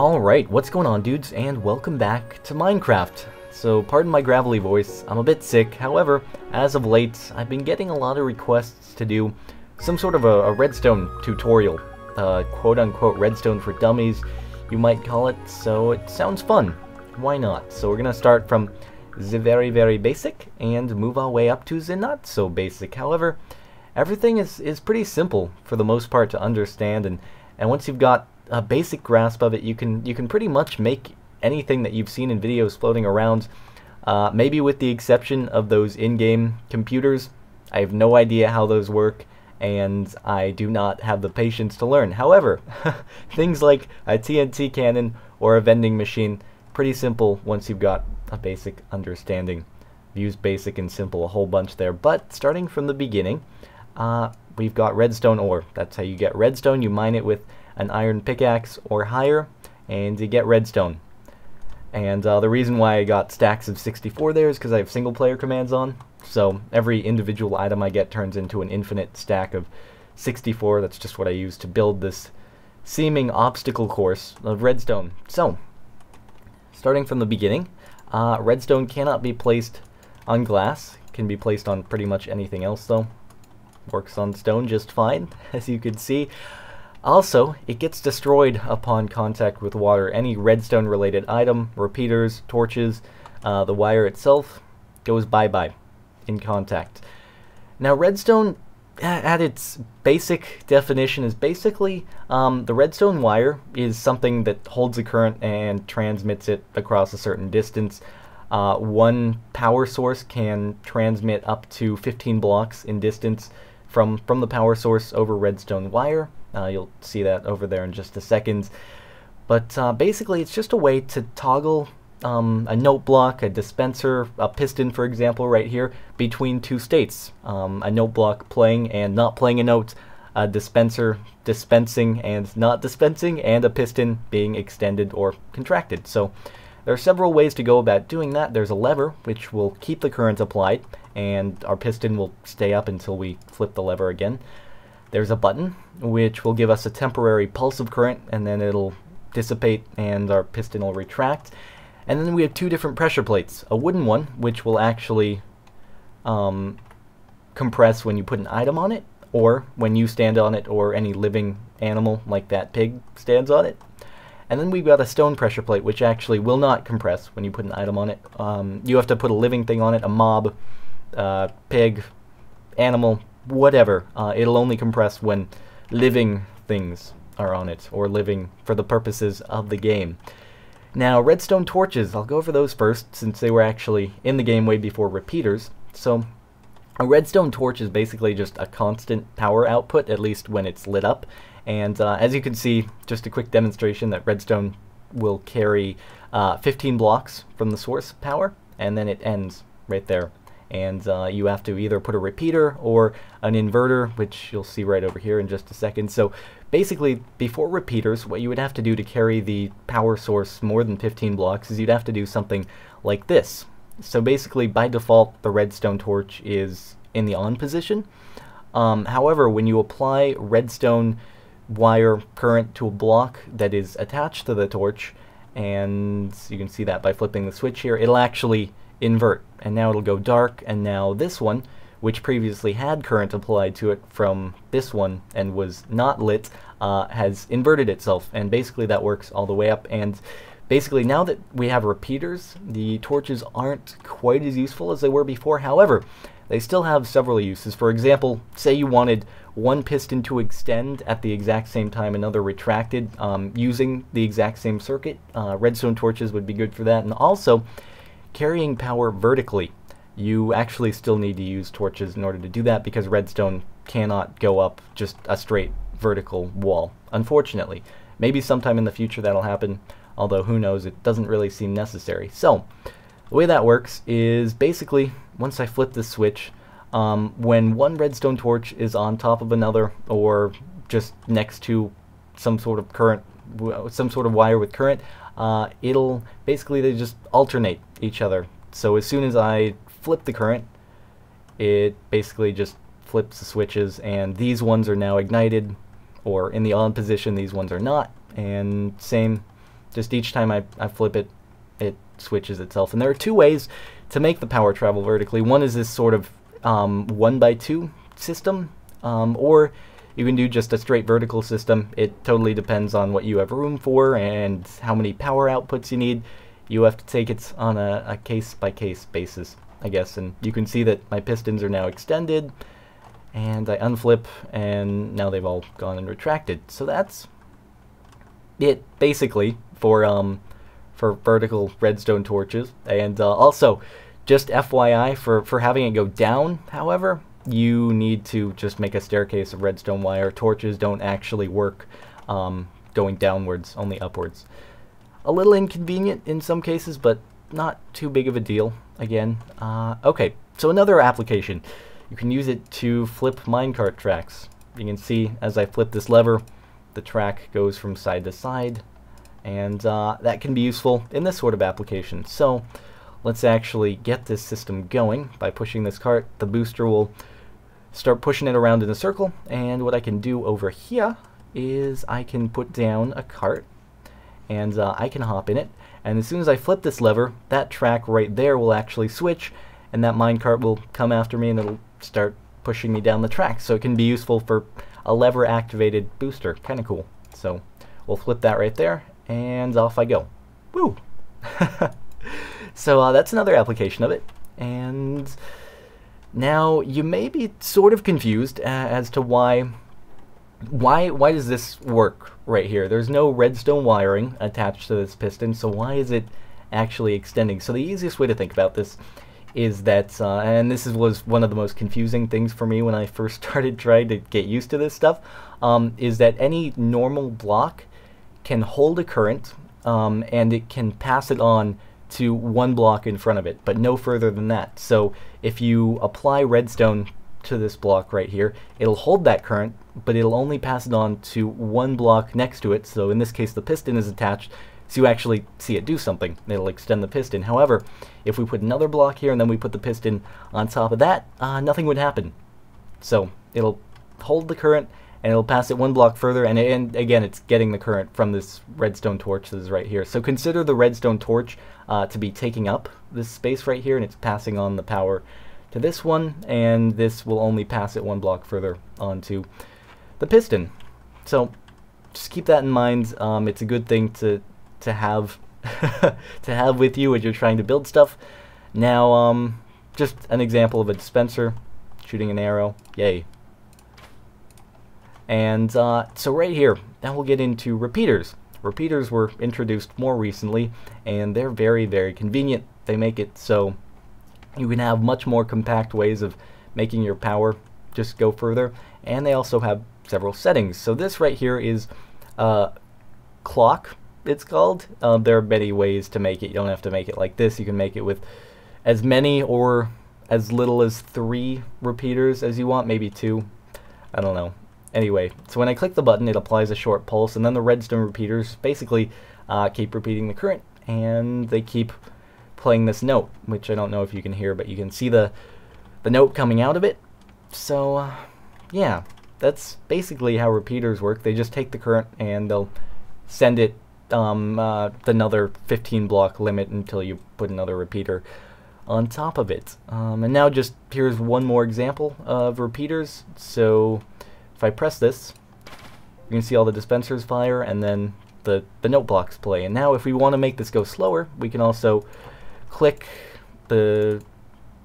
Alright, what's going on, dudes, and welcome back to Minecraft. So, pardon my gravelly voice, I'm a bit sick. However, as of late, I've been getting a lot of requests to do some sort of a redstone tutorial. Quote-unquote redstone for dummies, you might call it, so it sounds fun. Why not? So we're gonna start from the very basic, and move our way up to the not-so-basic. However, everything is pretty simple, for the most part, to understand, and once you've got a basic grasp of it, you can pretty much make anything that you've seen in videos floating around, maybe with the exception of those in-game computers. I have no idea how those work, and I do not have the patience to learn. However, things like a TNT cannon or a vending machine, pretty simple once you've got a basic understanding. I've used basic and simple a whole bunch there, but starting from the beginning, we've got redstone ore. That's how you get redstone. You mine it with an iron pickaxe or higher, and you get redstone. And the reason why I got stacks of 64 there is because I have single player commands on, so every individual item I get turns into an infinite stack of 64. That's just what I use to build this seeming obstacle course of redstone. So, starting from the beginning, redstone cannot be placed on glass. It can be placed on pretty much anything else though. Works on stone just fine, as you can see. Also, it gets destroyed upon contact with water. Any redstone related item, repeaters, torches, the wire itself goes bye-bye in contact. Now redstone, at its basic definition, is basically the redstone wire is something that holds a current and transmits it across a certain distance. One power source can transmit up to 15 blocks in distance from the power source over redstone wire. You'll see that over there in just a second. But basically it's just a way to toggle a note block, a dispenser, a piston for example right here, between two states. A note block playing and not playing a note, a dispenser dispensing and not dispensing, and a piston being extended or contracted. So there are several ways to go about doing that. There's a lever which will keep the current applied, and our piston will stay up until we flip the lever again. There's a button which will give us a temporary pulse of current, and then it'll dissipate and our piston will retract. And then we have two different pressure plates. A wooden one, which will actually compress when you put an item on it, or when you stand on it, or any living animal like that pig stands on it. And then we've got a stone pressure plate, which actually will not compress when you put an item on it. You have to put a living thing on it, a mob, pig, animal, whatever. It'll only compress when living things are on it, or living for the purposes of the game. Now, redstone torches, I'll go over those first, since they were actually in the game way before repeaters. So, a redstone torch is basically just a constant power output, at least when it's lit up. And as you can see, just a quick demonstration that redstone will carry 15 blocks from the source power, and then it ends right there. And you have to either put a repeater or an inverter, which you'll see right over here in just a second. So basically, before repeaters, what you would have to do to carry the power source more than 15 blocks is you'd have to do something like this. So basically, by default, the redstone torch is in the on position. However, when you apply redstone wire current to a block that is attached to the torch, and you can see that by flipping the switch here, it'll actually invert, and now it'll go dark. And now this one, which previously had current applied to it from this one and was not lit, has inverted itself, and basically that works all the way up. And basically now that we have repeaters, the torches aren't quite as useful as they were before. However, they still have several uses. For example, say you wanted one piston to extend at the exact same time another retracted, using the exact same circuit. Redstone torches would be good for that. And also, carrying power vertically. You actually still need to use torches in order to do that, because redstone cannot go up just a straight vertical wall, unfortunately. Maybe sometime in the future that'll happen, although who knows, it doesn't really seem necessary. So, the way that works is basically, once I flip the switch, when one redstone torch is on top of another, or just next to some sort of current, some sort of wire with current, it'll basically, they just alternate each other. So as soon as I flip the current, it basically just flips the switches, and these ones are now ignited, or in the on position, these ones are not, and same Just each time I flip it, it switches itself. And there are two ways to make the power travel vertically. One is this sort of 1x2 system, or you can do just a straight vertical system. It totally depends on what you have room for and how many power outputs you need. You have to take it on a case-by-case basis, I guess. And you can see that my pistons are now extended, and I unflip, and now they've all gone and retracted. So that's it, basically, for vertical redstone torches. And also, just FYI, for having it go down, however, you need to just make a staircase of redstone wire. Torches don't actually work going downwards, only upwards. A little inconvenient in some cases, but not too big of a deal, again. Okay, so another application. You can use it to flip minecart tracks. You can see, as I flip this lever, the track goes from side to side, and that can be useful in this sort of application. So let's actually get this system going by pushing this cart. The booster will start pushing it around in a circle, and what I can do over here is I can put down a cart, and I can hop in it, and as soon as I flip this lever, that track right there will actually switch, and that minecart will come after me, and it'll start pushing me down the track. So it can be useful for a lever activated booster. Kind of cool. So we'll flip that right there, and off I go. Woo! So that's another application of it. And now you may be sort of confused as to why does this work right here? There's no redstone wiring attached to this piston, so why is it actually extending? So the easiest way to think about this is that, and this was one of the most confusing things for me when I first started trying to get used to this stuff, is that any normal block can hold a current, and it can pass it on to one block in front of it, but no further than that. So if you apply redstone to this block right here, it'll hold that current, but it'll only pass it on to one block next to it. So in this case, the piston is attached, so you actually see it do something. It'll extend the piston. However, if we put another block here and then we put the piston on top of that, nothing would happen. So it'll hold the current, and it'll pass it one block further, and again, it's getting the current from this redstone torch that is right here. So consider the redstone torch to be taking up this space right here, and it's passing on the power to this one, and this will only pass it one block further onto the piston. So just keep that in mind. It's a good thing to have to have with you as you're trying to build stuff. Now, just an example of a dispenser shooting an arrow. Yay. And so right here, now we'll get into repeaters. Repeaters were introduced more recently, and they're very, very convenient. They make it so you can have much more compact ways of making your power just go further, and they also have several settings. So this right here is clock, it's called. There are many ways to make it. You don't have to make it like this. You can make it with as many or as little as 3 repeaters as you want, maybe 2. I don't know. Anyway, so when I click the button, it applies a short pulse, and then the redstone repeaters basically keep repeating the current, and they keep playing this note, which I don't know if you can hear, but you can see the note coming out of it. So yeah, that's basically how repeaters work. They just take the current and they'll send it another 15 block limit until you put another repeater on top of it. And now just here's one more example of repeaters. So if I press this, you can see all the dispensers fire, and then the note blocks play. And now if we want to make this go slower, we can also click the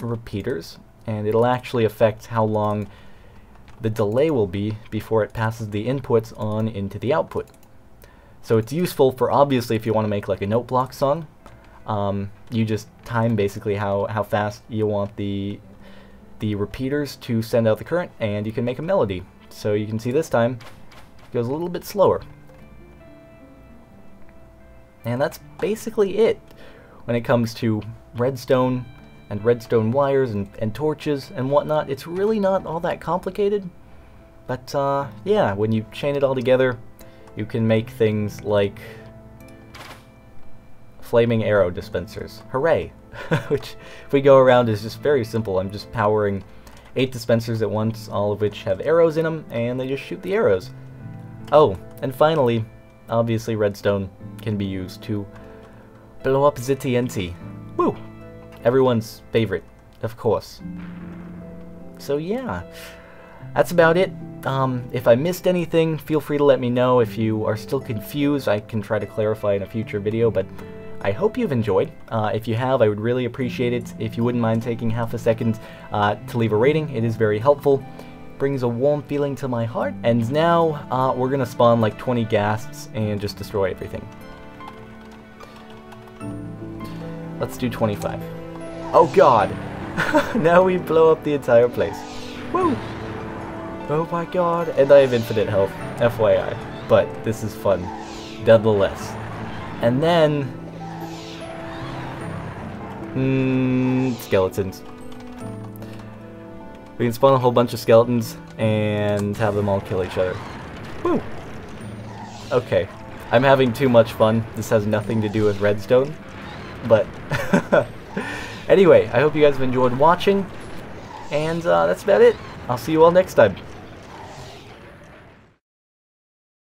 repeaters, and it'll actually affect how long the delay will be before it passes the inputs on into the output. So it's useful for, obviously, if you want to make like a note block song. You just time basically how fast you want the repeaters to send out the current, and you can make a melody. So you can see this time it goes a little bit slower. And that's basically it when it comes to redstone and redstone wires and torches and whatnot. It's really not all that complicated, but yeah, when you chain it all together, you can make things like flaming arrow dispensers. Hooray! Which, if we go around, is just very simple. I'm just powering 8 dispensers at once, all of which have arrows in them, and they just shoot the arrows. Oh, and finally, obviously redstone can be used to blow up the TNT. Woo! Everyone's favorite, of course. So yeah, that's about it. If I missed anything, feel free to let me know. If you are still confused, I can try to clarify in a future video, but I hope you've enjoyed. If you have, I would really appreciate it if you wouldn't mind taking half a second to leave a rating. It is very helpful. Brings a warm feeling to my heart. And now, we're gonna spawn like 20 ghasts and just destroy everything. Let's do 25. Oh god! Now we blow up the entire place. Woo! Oh my god, and I have infinite health, FYI. But this is fun, nonetheless. And then... skeletons. We can spawn a whole bunch of skeletons and have them all kill each other. Woo! Okay, I'm having too much fun. This has nothing to do with redstone, but... Anyway, I hope you guys have enjoyed watching, and that's about it. I'll see you all next time.